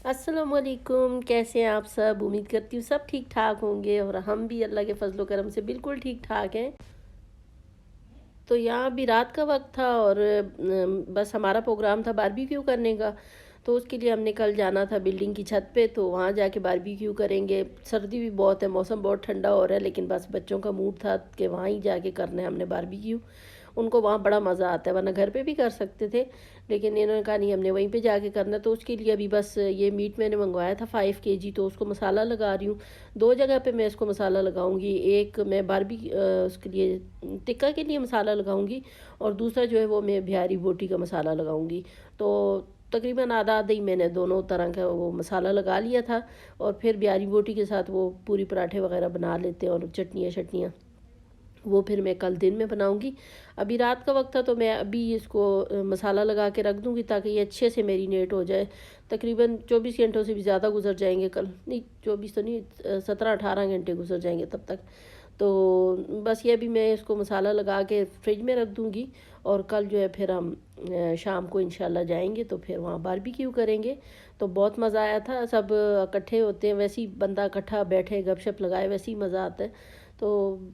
अस्सलामुअलैकुम, कैसे हैं आप सब। उम्मीद करती हूँ सब ठीक ठाक होंगे और हम भी अल्लाह के फजलो करम से बिल्कुल ठीक ठाक हैं। तो यहाँ अभी रात का वक्त था और बस हमारा प्रोग्राम था बारबेक्यू करने का। तो उसके लिए हमने कल जाना था बिल्डिंग की छत पे, तो वहाँ जाके बारबेक्यू करेंगे। सर्दी भी बहुत है, मौसम बहुत ठंडा हो रहा है, लेकिन बस बच्चों का मूड था कि वहाँ ही जाके करना है हमने बारबेक्यू। उनको वहाँ बड़ा मज़ा आता है, वरना घर पे भी कर सकते थे, लेकिन इन्होंने कहा नहीं हमने वहीं पे जाके करना। तो उसके लिए अभी बस ये मीट मैंने मंगवाया था 5 kg, तो उसको मसाला लगा रही हूँ। दो जगह पे मैं इसको मसाला लगाऊंगी। एक मैं उसके लिए टिक्का के लिए मसाला लगाऊंगी, और दूसरा जो है वो मैं बिहारी बोटी का मसाला लगाऊंगी। तो तकरीबन आधा आधा ही मैंने दोनों तरह का वो मसाला लगा लिया था। और फिर बिहारी बोटी के साथ वो पूरी पराठे वगैरह बना लेते हैं, और चटनियाँ शटनियाँ वो फिर मैं कल दिन में बनाऊंगी। अभी रात का वक्त था तो मैं अभी इसको मसाला लगा के रख दूंगी ताकि ये अच्छे से मेरीनेट हो जाए। तकरीबन 24 घंटों से भी ज़्यादा गुजर जाएंगे, कल नहीं 24 तो नहीं, 17-18 घंटे गुजर जाएंगे तब तक। तो बस ये अभी मैं इसको मसाला लगा के फ्रिज में रख दूंगी, और कल जो है फिर हम शाम को इंशाल्लाह जाएंगे तो फिर वहाँ बारबेक्यू करेंगे। तो बहुत मज़ा आया था, सब इकट्ठे होते हैं, वैसे ही बंदा इकट्ठा बैठे गपशप लगाए वैसे ही मज़ा आता है। तो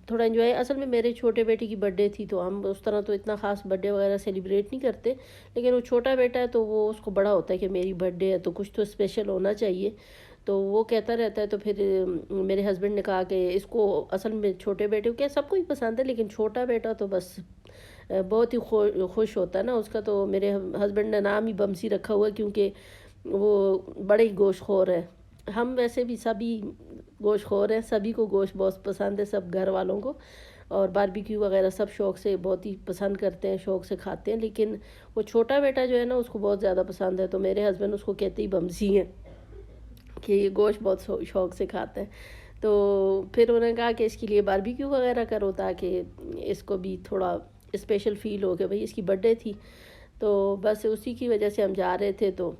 थोड़ा इन्जॉय, असल में मेरे छोटे बेटे की बर्थडे थी, तो हम उस तरह तो इतना ख़ास बर्थडे वगैरह सेलिब्रेट नहीं करते, लेकिन वो छोटा बेटा है तो वो उसको बड़ा होता है कि मेरी बर्थडे है तो कुछ तो स्पेशल होना चाहिए। तो वो कहता रहता है, तो फिर मेरे हस्बैंड ने कहा कि इसको, असल में छोटे बेटे को क्या सबको ही पसंद है, लेकिन छोटा बेटा तो बस बहुत ही खुश होता है ना उसका। तो मेरे हस्बैंड ने नाम ही बमसी रखा हुआ है, क्योंकि वो बड़े ही गोश्तखोर है। हम वैसे भी सभी गोश्तखोर हैं, सभी को गोश्त बहुत पसंद है, सब घर वालों को। और बारबेक्यू वगैरह सब शौक़ से बहुत ही पसंद करते हैं, शौक़ से खाते हैं। लेकिन वो छोटा बेटा जो है ना उसको बहुत ज़्यादा पसंद है, तो मेरे हस्बैंड उसको कहते ही बमसी हैं कि ये गोश्त बहुत शौक़ से खाता है। तो फिर उन्होंने कहा कि इसके लिए बारबेक्यू वगैरह करो ताकि इसको भी थोड़ा स्पेशल फ़ील हो कि भाई इसकी बर्थडे थी। तो बस उसी की वजह से हम जा रहे थे। तो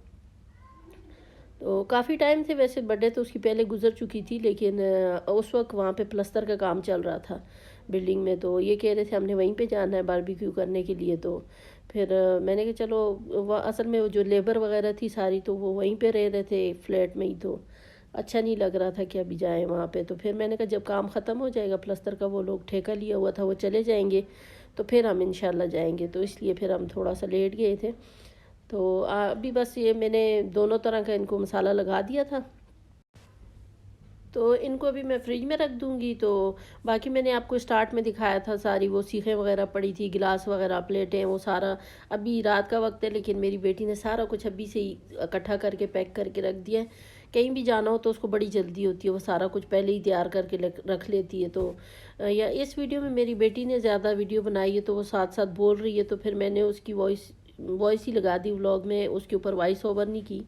काफ़ी टाइम से, वैसे बर्थडे तो उसकी पहले गुजर चुकी थी, लेकिन उस वक्त वहाँ पे प्लस्तर का काम चल रहा था बिल्डिंग में। तो ये कह रहे थे हमने वहीं पे जाना है बारबेक्यू करने के लिए। तो फिर मैंने कहा चलो, असल में वो जो लेबर वगैरह थी सारी तो वो वहीं पे रह रहे थे फ्लैट में ही, तो अच्छा नहीं लग रहा था कि अभी जाएं वहाँ पे। तो फिर मैंने कहा जब काम ख़त्म हो जाएगा प्लस्तर का, वो लोग ठेका लिया हुआ था वो चले जाएंगे, तो फिर हम इंशाल्लाह जाएंगे। तो इसलिए फिर हम थोड़ा सा लेट गए थे। तो अभी बस ये मैंने दोनों तरह का इनको मसाला लगा दिया था, तो इनको अभी मैं फ्रिज में रख दूंगी। तो बाकी मैंने आपको स्टार्ट में दिखाया था, सारी वो सीखें वगैरह पड़ी थी, गिलास वगैरह प्लेटें, वो सारा अभी रात का वक्त है, लेकिन मेरी बेटी ने सारा कुछ अभी से ही इकट्ठा करके पैक करके रख दिया है। कहीं भी जाना हो तो उसको बड़ी जल्दी होती है, वो सारा कुछ पहले ही तैयार करके रख लेती है। तो या इस वीडियो में मेरी बेटी ने ज़्यादा वीडियो बनाई है, तो वो साथ साथ बोल रही है, तो फिर मैंने उसकी वॉइस ही लगा दी व्लॉग में, उसके ऊपर वॉइस ओवर नहीं की।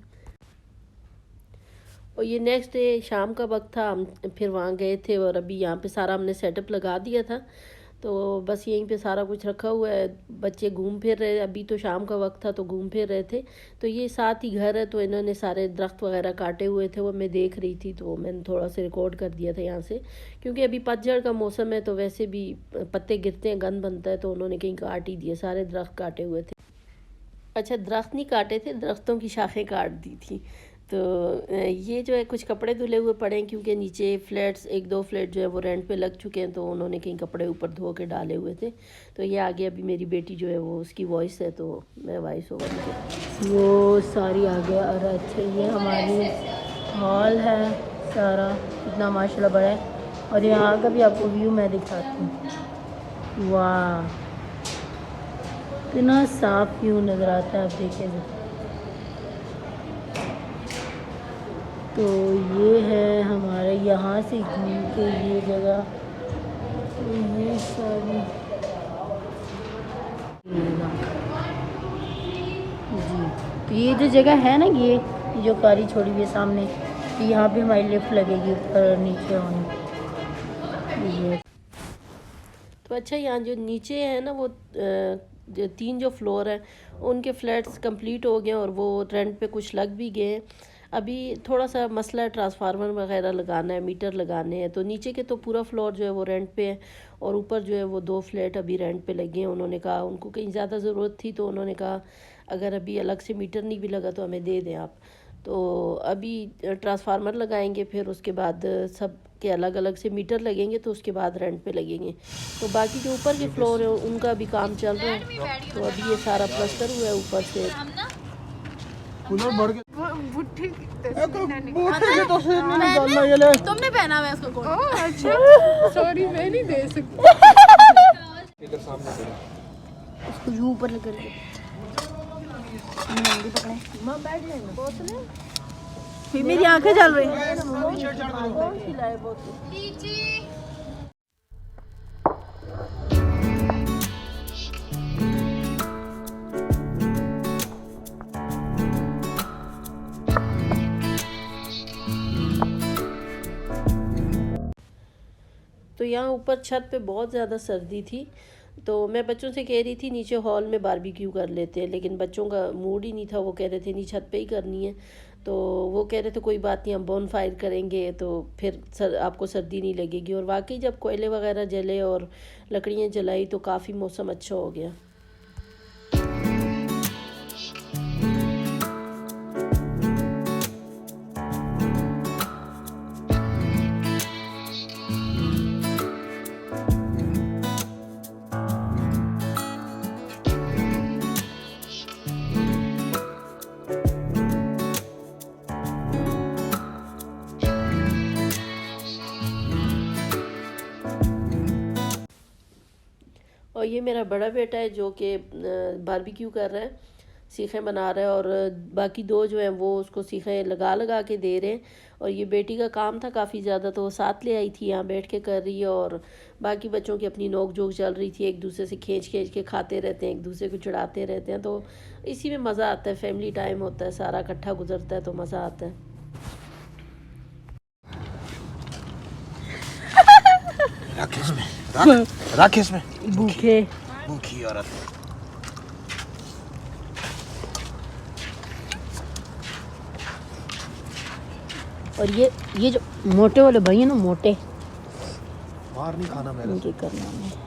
और ये नेक्स्ट डे शाम का वक्त था, हम फिर वहाँ गए थे, और अभी यहाँ पे सारा हमने सेटअप लगा दिया था। तो बस यहीं पे सारा कुछ रखा हुआ है, बच्चे घूम फिर रहे, अभी तो शाम का वक्त था तो घूम फिर रहे थे। तो ये साथ ही घर है, तो इन्होंने सारे दरख्त वगैरह काटे हुए थे, वो मैं देख रही थी, तो मैंने थोड़ा सा रिकॉर्ड कर दिया था यहाँ से, क्योंकि अभी पतझड़ का मौसम है तो वैसे भी पत्ते गिरते हैं, गंद बनता है, तो उन्होंने कहीं काट ही दिए, सारे दरख्त काटे हुए थे। अच्छा, दरख्त नहीं काटे थे, दरख्तों की शाखें काट दी थी। तो ये जो है कुछ कपड़े धुले हुए पड़े हैं, क्योंकि नीचे फ्लैट्स, एक दो फ्लैट जो है वो रेंट पे लग चुके हैं, तो उन्होंने कहीं कपड़े ऊपर धो के डाले हुए थे। तो ये आगे अभी मेरी बेटी जो है वो उसकी वॉइस है, तो मैं वॉइस ओवर वो सारी आ गया। और अच्छा, ये हमारी हॉल है सारा, इतना माशाल्लाह बड़ा है। और यहाँ का भी आपको व्यू मैं दिखाती हूँ। वाह, इतना साफ व्यू नज़र आता है, आप देखिए। तो ये है हमारे यहाँ से घूम के ये जगह, तो ये सारी जी। तो ये जो जगह है ना, ये जो कारी छोड़ी हुई है सामने, यहाँ पे हमारी लिफ्ट लगेगी ऊपर नीचे होने। ये तो अच्छा, यहाँ जो नीचे है ना वो जो 3 फ्लोर है उनके फ्लैट्स कंप्लीट हो गए, और वो रेंट पे कुछ लग भी गए हैं। अभी थोड़ा सा मसला है, ट्रांसफार्मर वगैरह लगाना है, मीटर लगाने हैं। तो नीचे के तो पूरा फ्लोर जो है वो रेंट पे है, और ऊपर जो है वो 2 फ्लैट अभी रेंट पे लगे हैं। उन्होंने कहा उनको कहीं ज़्यादा ज़रूरत थी, तो उन्होंने कहा अगर अभी अलग से मीटर नहीं भी लगा तो हमें दे दें आप। तो अभी ट्रांसफार्मर लगाएंगे, फिर उसके बाद सब के अलग अलग से मीटर लगेंगे, तो उसके बाद रेंट पे लगेंगे। तो बाकी जो ऊपर के फ्लोर है उनका भी काम चल रहा है। तो अभी ये सारा प्लास्टर हुआ है ऊपर से। तुमने पहना हुआ है उसको कोट। अच्छा सॉरी मैं नहीं दे सकती। इधर सामने उसको यूं ऊपर लेकर के मेहंदी पकड़े। मां बैठ जाएगा बोतल। मेरी आंखें जल रही हैं। कौन सी लाए बोतल? लीची। तो यहाँ ऊपर छत पे बहुत ज़्यादा सर्दी थी, तो मैं बच्चों से कह रही थी नीचे हॉल में बारबेक्यू कर लेते हैं, लेकिन बच्चों का मूड ही नहीं था। वो कह रहे थे नहीं छत पे ही करनी है। तो वो कह रहे थे कोई बात नहीं, हम बोन फायर करेंगे तो फिर आपको सर्दी नहीं लगेगी। और वाकई जब कोयले वगैरह जले और लकड़ियाँ जलाई तो काफ़ी मौसम अच्छा हो गया। और ये मेरा बड़ा बेटा है जो कि बारबेक्यू कर रहा है, सीखें बना रहा है। और बाकी दो जो हैं वो उसको सीखें लगा लगा के दे रहे हैं। और ये बेटी का काम था काफ़ी ज़्यादा, तो वो साथ ले आई थी, यहाँ बैठ के कर रही है। और बाकी बच्चों की अपनी नोक झोंक चल रही थी, एक दूसरे से खींच खींच के खाते रहते हैं, एक दूसरे को चिढ़ाते रहते हैं। तो इसी में मज़ा आता है, फैमिली टाइम होता है, सारा इकट्ठा गुजरता है तो मज़ा आता है। रख इसमें भूखे भूखी औरत। और ये जो मोटे वाले भाई है ना, मोटे बाहर नहीं खाना मेरा। उनके करना है।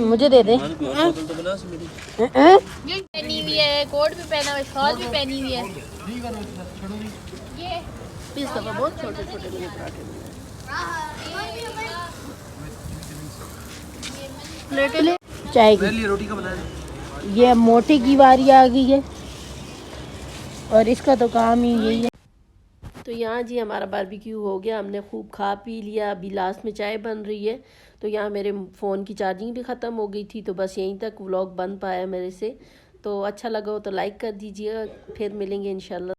मुझे दे दे। पहनी हुई है, कोट भी पहना हुआ है, शॉल भी पहनी हुई है। ये पीस दफा बहुत छोटे छोटे मुझे पराठे प्लेटें ले चाय की। लिए रोटी का बनाया। ये मोटे की बारी आ गई है और इसका तो काम ही यही है। तो यहाँ जी हमारा बारबेक्यू हो गया, हमने खूब खा पी लिया। अभी लास्ट में चाय बन रही है। तो यहाँ मेरे फ़ोन की चार्जिंग भी ख़त्म हो गई थी, तो बस यहीं तक व्लॉग बन पाया मेरे से। तो अच्छा लगा हो तो लाइक कर दीजिएगा, फिर मिलेंगे इंशाल्लाह।